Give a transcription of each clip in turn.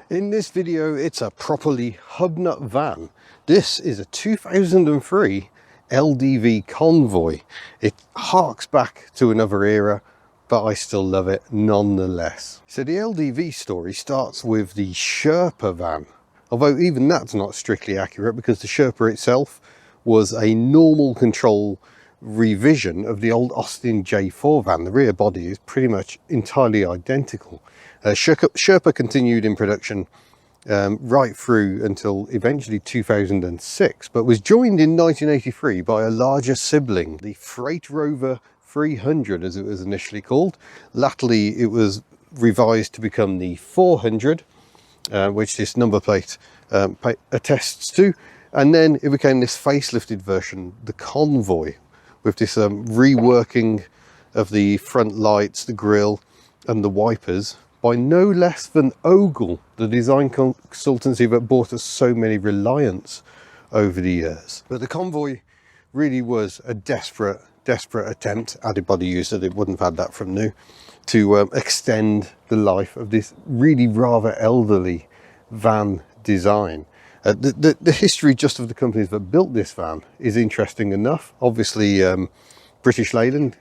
In this video, it's a properly Hubnut van. This is a 2003 LDV Convoy. It harks back to another era, but I still love it nonetheless. So the LDV story starts with the Sherpa van, although even that's not strictly accurate because the Sherpa itself was a normal control revision of the old Austin J4 van. The rear body is pretty much entirely identical. Sherpa continued in production right through until eventually 2006, but was joined in 1983 by a larger sibling, the Freight-Rover 300 as it was initially called. Latterly it was revised to become the 400, which this number plate attests to, and then it became this facelifted version, the Convoy, with this reworking of the front lights, the grille and the wipers by no less than Ogle, the design consultancy that brought us so many reliants over the years. But the Convoy really was a desperate attempt, added by the user, they wouldn't have had that from new, to extend the life of this really rather elderly van design. The history just of the companies that built this van is interesting enough. Obviously, British Leyland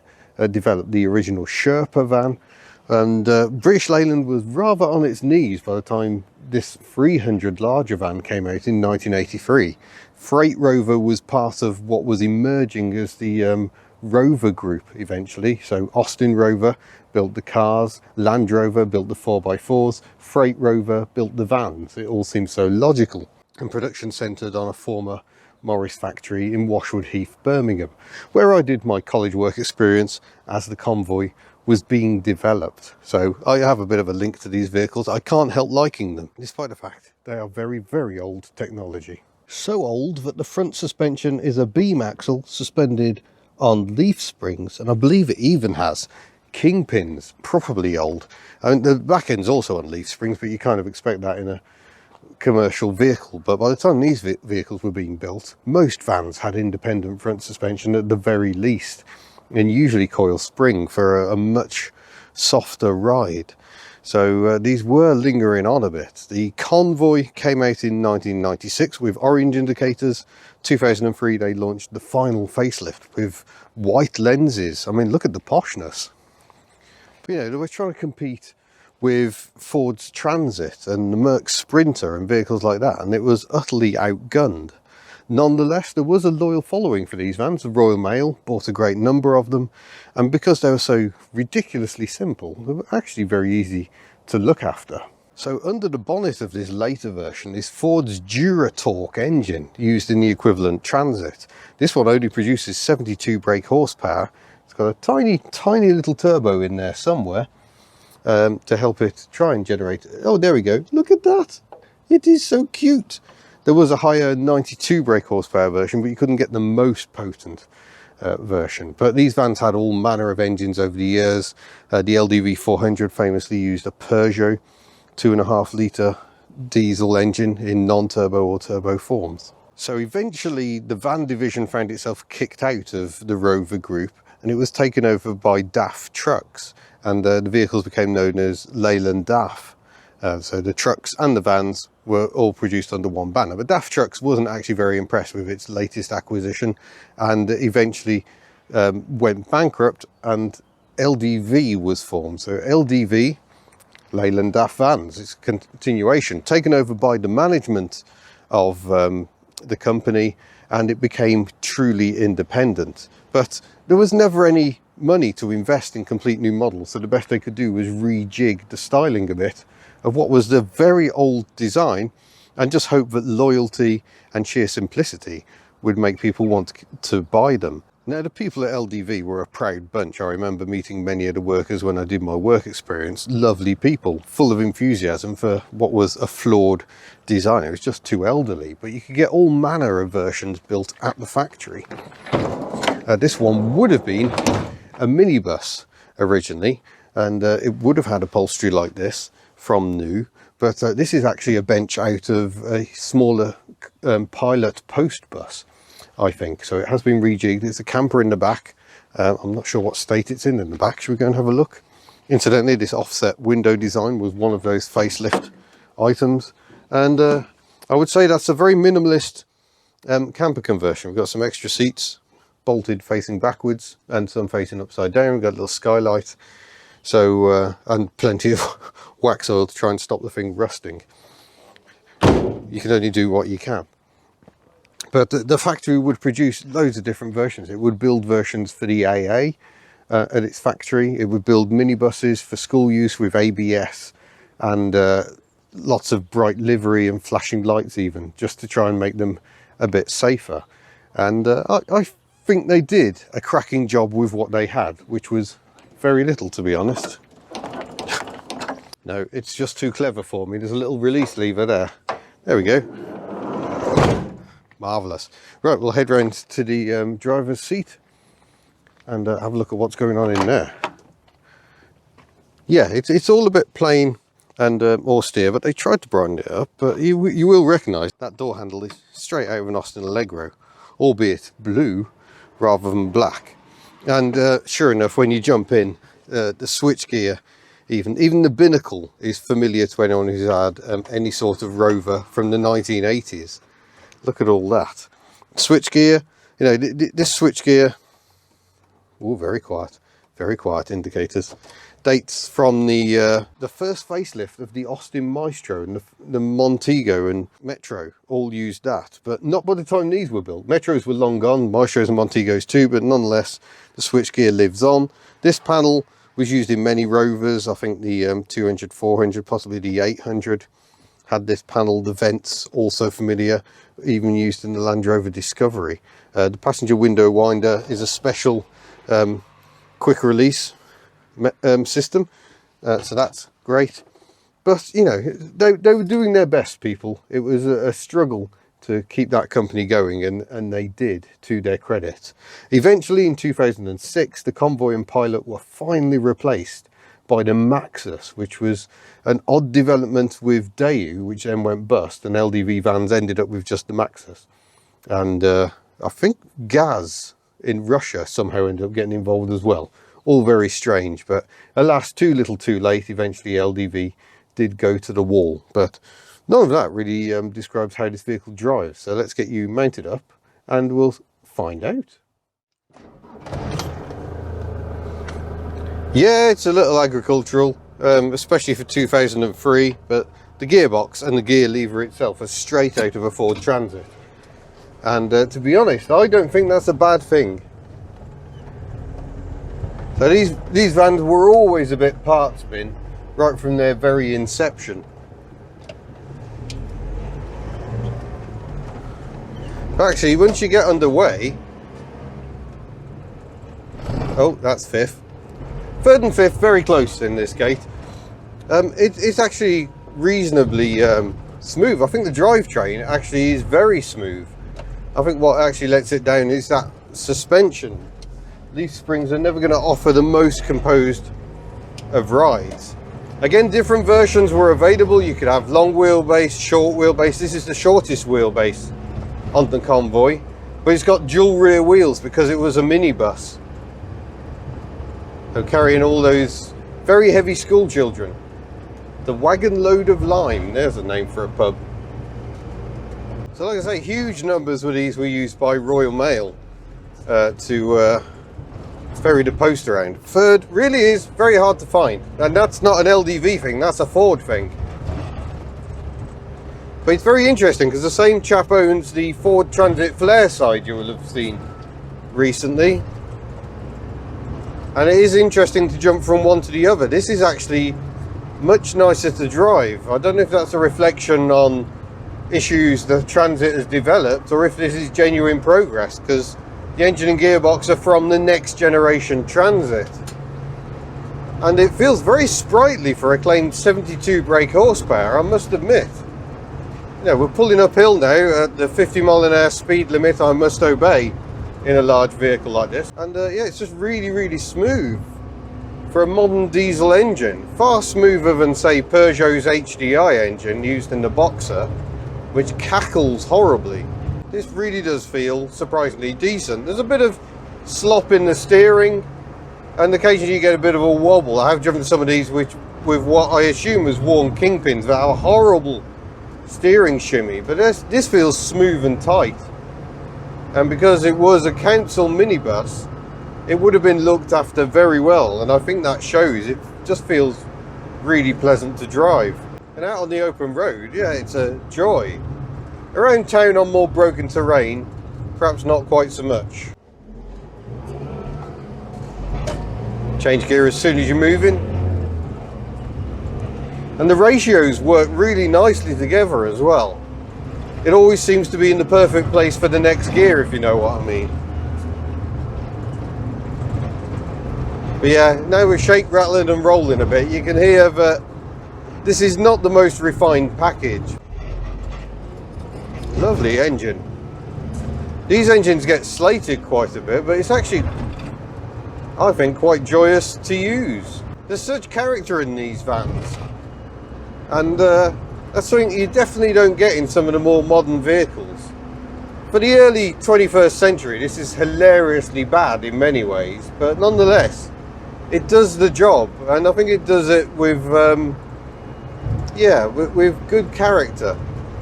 developed the original Sherpa van, and British Leyland was rather on its knees by the time this 300 larger van came out in 1983. Freight-Rover was part of what was emerging as the Rover group eventually. So Austin Rover built the cars, Land Rover built the 4x4s, Freight-Rover built the vans. It all seems so logical. And production centred on a former Morris factory in Washwood Heath, Birmingham, where I did my college work experience as the Convoy was being developed. So I have a bit of a link to these vehicles. I can't help liking them, despite the fact they are very, very old technology. So old that the front suspension is a beam axle suspended on leaf springs, and I believe it even has kingpins. Probably old. I mean, the back end's also on leaf springs, but you kind of expect that in a commercial vehicle. But by the time these vehicles were being built, most vans had independent front suspension at the very least, and usually coil spring for a much softer ride. So these were lingering on a bit. The Convoy came out in 1996 with orange indicators. 2003 they launched the final facelift with white lenses. I mean, look at the poshness. But, you know, they were trying to compete with Ford's Transit and the Merc Sprinter and vehicles like that, and it was utterly outgunned. Nonetheless, there was a loyal following for these vans. The Royal Mail bought a great number of them, and because they were so ridiculously simple, they were actually very easy to look after. So under the bonnet of this later version is Ford's Duratorq engine used in the equivalent Transit. This one only produces 72 brake horsepower. It's got a tiny little turbo in there somewhere to help it try and generate. Oh, there we go. Look at that. It is so cute. There was a higher 92 brake horsepower version, but you couldn't get the most potent version. But these vans had all manner of engines over the years. The LDV 400 famously used a Peugeot 2.5 litre diesel engine in non-turbo or turbo forms. So eventually the van division found itself kicked out of the Rover group, and it was taken over by DAF trucks, and the vehicles became known as Leyland DAF. So the trucks and the vans were all produced under one banner. But DAF Trucks wasn't actually very impressed with its latest acquisition, and eventually went bankrupt, and LDV was formed. So LDV, Leyland DAF Vans, it's a continuation, taken over by the management of the company, and it became truly independent. But there was never any money to invest in complete new models, so the best they could do was rejig the styling a bit of what was the very old design, and just hope that loyalty and sheer simplicity would make people want to buy them. Now, the people at LDV were a proud bunch. I remember meeting many of the workers when I did my work experience. Lovely people, full of enthusiasm for what was a flawed design. It was just too elderly, but you could get all manner of versions built at the factory. This one would have been a minibus originally, and it would have had upholstery like this from new, but this is actually a bench out of a smaller pilot post bus, I think. So it has been rejigged. It's a camper in the back. I'm not sure what state it's in the back. Should we go and have a look? Incidentally, this offset window design was one of those facelift items. And I would say that's a very minimalist camper conversion. We've got some extra seats bolted facing backwards and some facing upside down. We've got a little skylight, so and plenty of wax oil to try and stop the thing rusting. You can only do what you can. But the factory would produce loads of different versions. It would build versions for the AA at its factory. It would build minibuses for school use with ABS and lots of bright livery and flashing lights even, just to try and make them a bit safer. And I think they did a cracking job with what they had, which was very little, to be honest. No, it's just too clever for me. There's a little release lever there. There we go. Marvellous. Right, we'll head round to the driver's seat and have a look at what's going on in there. Yeah, it's all a bit plain and austere, but they tried to brighten it up. But you will recognise that door handle is straight out of an Austin Allegro, albeit blue rather than black. And sure enough, when you jump in, the switchgear, even the binnacle is familiar to anyone who's had any sort of Rover from the 1980s. Look at all that. Switchgear, you know, this switchgear, oh, very quiet indicators. Dates from the first facelift of the Austin Maestro, and the Montego and Metro all used that, but not by the time these were built. Metros were long gone, Maestros and Montegos too, but nonetheless the switchgear lives on. This panel was used in many Rovers. I think the 200, 400, possibly the 800 had this panel. The vents also familiar, even used in the Land Rover Discovery. The passenger window winder is a special quick release system, so that's great. But you know, they were doing their best, people. It was a struggle to keep that company going, and they did, to their credit. Eventually in 2006 the Convoy and Pilot were finally replaced by the Maxus, which was an odd development with Daewoo, which then went bust, and LDV vans ended up with just the Maxus. And I think Gaz in Russia somehow ended up getting involved as well. All very strange, but alas, too little too late. Eventually LDV did go to the wall, but none of that really describes how this vehicle drives. So let's get you mounted up and we'll find out. Yeah, it's a little agricultural, especially for 2003, but the gearbox and the gear lever itself are straight out of a Ford Transit. And to be honest, I don't think that's a bad thing. So these vans were always a bit parts bin, right from their very inception. Actually, once you get underway, oh, that's fifth. Third and fifth, very close in this gate. It's actually reasonably smooth. I think the drivetrain actually is very smooth. I think what actually lets it down is that suspension. These springs are never going to offer the most composed of rides. Again, different versions were available. You could have long wheelbase, short wheelbase. This is the shortest wheelbase on the Convoy, but it's got dual rear wheels because it was a minibus. So carrying all those very heavy school children. The Wagon Load of Lime, there's a name for a pub. So like I say, huge numbers of these were used by Royal Mail to ferry the post around. Third really is very hard to find, and that's not an LDV thing, that's a Ford thing. But it's very interesting because the same chap owns the Ford Transit Flare side you will have seen recently. And it is interesting to jump from one to the other. This is actually much nicer to drive. I don't know if that's a reflection on issues the Transit has developed or if this is genuine progress, because the engine and gearbox are from the next generation Transit. And it feels very sprightly for a claimed 72 brake horsepower, I must admit. You know, we're pulling uphill now at the 50-mile-an-hour speed limit I must obey in a large vehicle like this. And yeah, it's just really, really smooth for a modern diesel engine. Far smoother than, say, Peugeot's HDI engine used in the Boxer, which cackles horribly. This really does feel surprisingly decent. There's a bit of slop in the steering, and occasionally you get a bit of a wobble. I have driven some of these which with what I assume was worn kingpins that have a horrible steering shimmy, but this feels smooth and tight. And because it was a council minibus, it would have been looked after very well, and I think that shows. It just feels really pleasant to drive. And out on the open road, yeah, it's a joy. Around town on more broken terrain, perhaps not quite so much. Change gear as soon as you're moving. And the ratios work really nicely together as well. It always seems to be in the perfect place for the next gear, if you know what I mean. But yeah, now we're shake, rattling and rolling a bit. You can hear that this is not the most refined package. Lovely engine. These engines get slated quite a bit, but it's actually, I think, quite joyous to use. There's such character in these vans, and that's something you definitely don't get in some of the more modern vehicles. For the early 21st century, this is hilariously bad in many ways, but nonetheless, it does the job, and I think it does it with, yeah, with good character.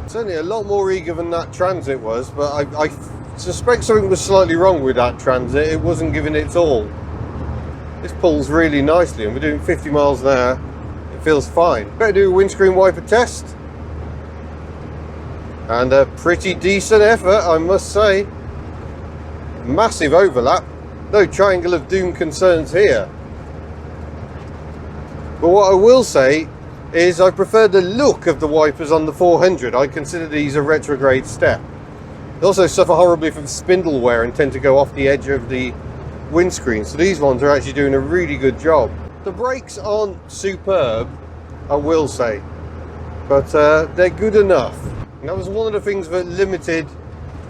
Certainly a lot more eager than that Transit was, but I suspect something was slightly wrong with that Transit. It wasn't giving its all. This pulls really nicely, and we're doing 50 miles an hour. It feels fine. Better do a windscreen wiper test. And a pretty decent effort, I must say. Massive overlap. No triangle of doom concerns here. But what I will say is I prefer the look of the wipers on the 400. I consider these a retrograde step. They also suffer horribly from spindle wear and tend to go off the edge of the windscreen, so these ones are actually doing a really good job. The brakes aren't superb, I will say, but they're good enough. And that was one of the things that limited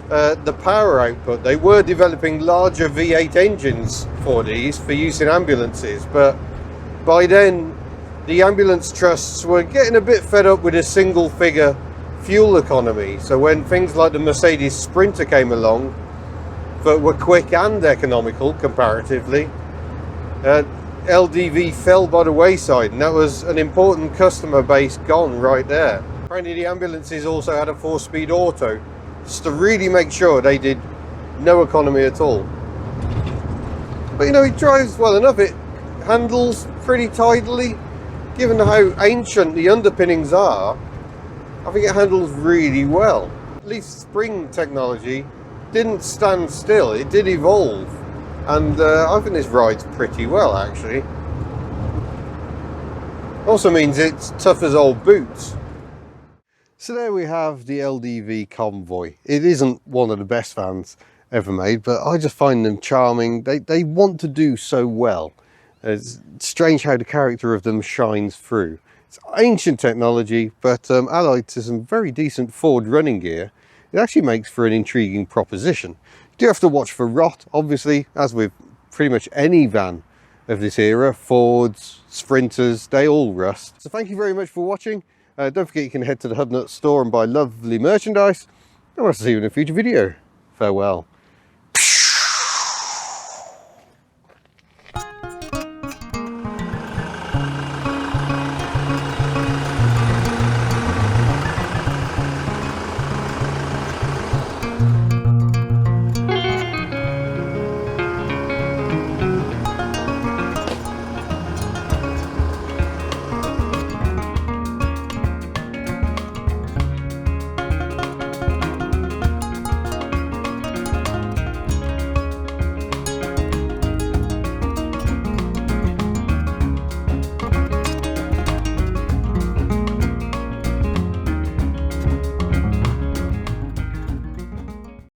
the power output. They were developing larger V8 engines for these for use in ambulances, but by then the ambulance trusts were getting a bit fed up with a single figure fuel economy. So when things like the Mercedes Sprinter came along that were quick and economical comparatively, LDV fell by the wayside, and that was an important customer base gone right there. Apparently the ambulances also had a 4-speed auto, just to really make sure they did no economy at all. But you know, it drives well enough. It handles pretty tidily. Given how ancient the underpinnings are, I think it handles really well. At least spring technology didn't stand still, it did evolve. And I think this rides pretty well, actually. Also means it's tough as old boots. So there we have the LDV Convoy. It isn't one of the best vans ever made, but I just find them charming. They want to do so well. It's strange how the character of them shines through. It's ancient technology, but allied to some very decent Ford running gear, it actually makes for an intriguing proposition. You do have to watch for rot, obviously, as with pretty much any van of this era. Fords, Sprinters, they all rust. So thank you very much for watching. Don't forget you can head to the Hubnut store and buy lovely merchandise. And I'll see you in a future video. Farewell.